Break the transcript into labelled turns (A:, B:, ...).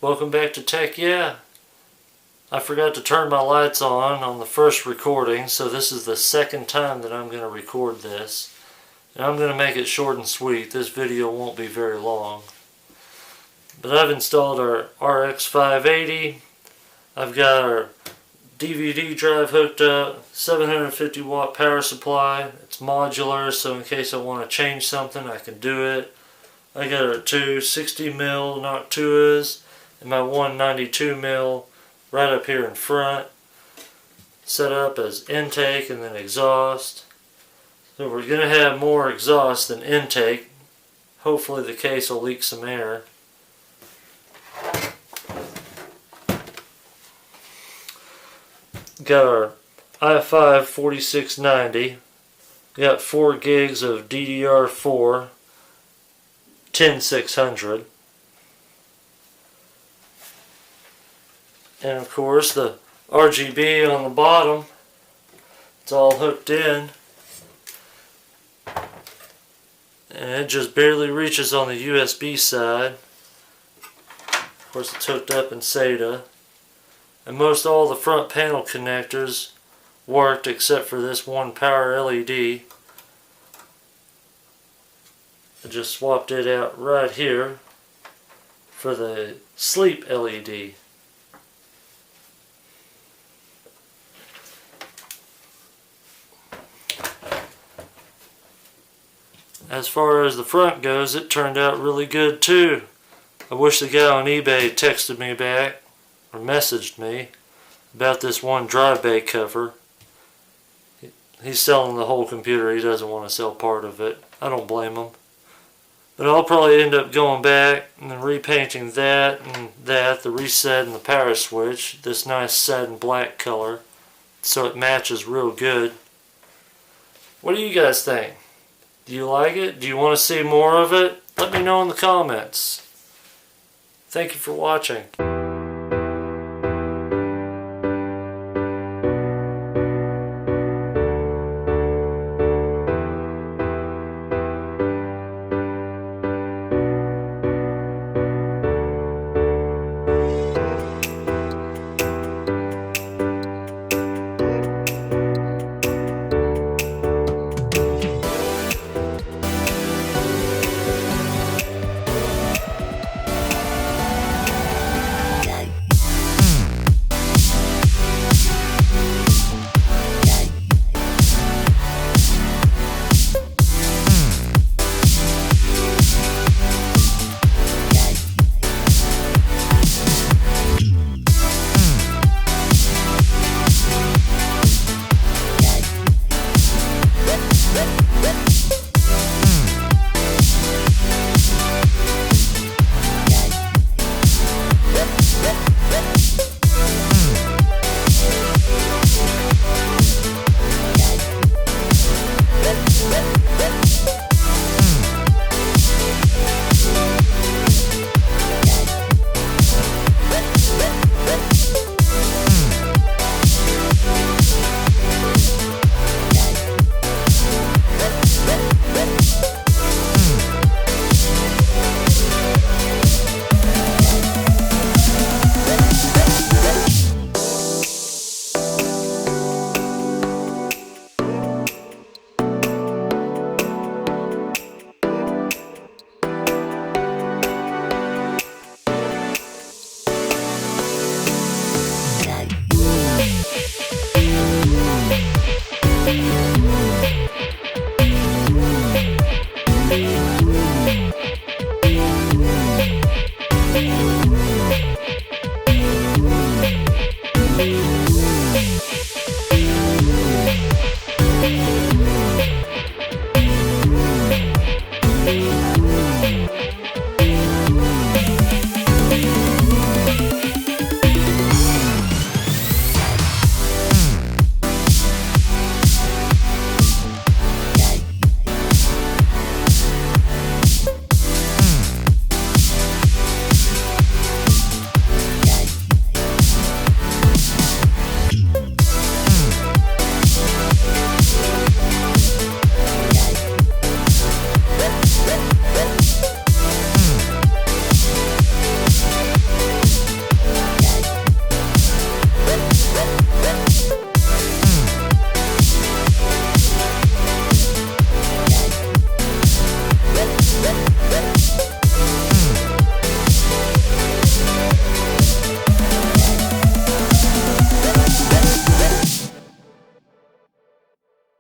A: Welcome back to Tech Yeah. I forgot to turn my lights on the first recording, so this is the second time that I'm going to record this. And I'm going to make it short and sweet. This video won't be very long. But I've installed our RX 580. I've got our DVD drive hooked up, 750 watt power supply. It's modular, so in case I want to change something I can do it. I got our two 60mm Noctuas and my one 92mm right up here in front, set up as intake and then exhaust. So we're going to have more exhaust than intake. Hopefully the case will leak some air. Got our i5 4690. Got 4 gigs of DDR4 10600. And of course the RGB on the bottom, it's all hooked in. And it just barely reaches on the USB side. Of course it's hooked up in SATA. And most all the front panel connectors worked except for this one power LED. I just swapped it out right here for the sleep LED. As far as the front goes, it turned out really good too. I wish the guy on eBay texted me back or messaged me about this one dry bay cover. He's selling the whole computer. He doesn't want to sell part of it. I don't blame him. But I'll probably end up going back and then repainting that and that, the reset and the power switch, this nice satin black color, so it matches real good. What do you guys think? Do you like it? Do you want to see more of it? Let me know in the comments. Thank you for watching.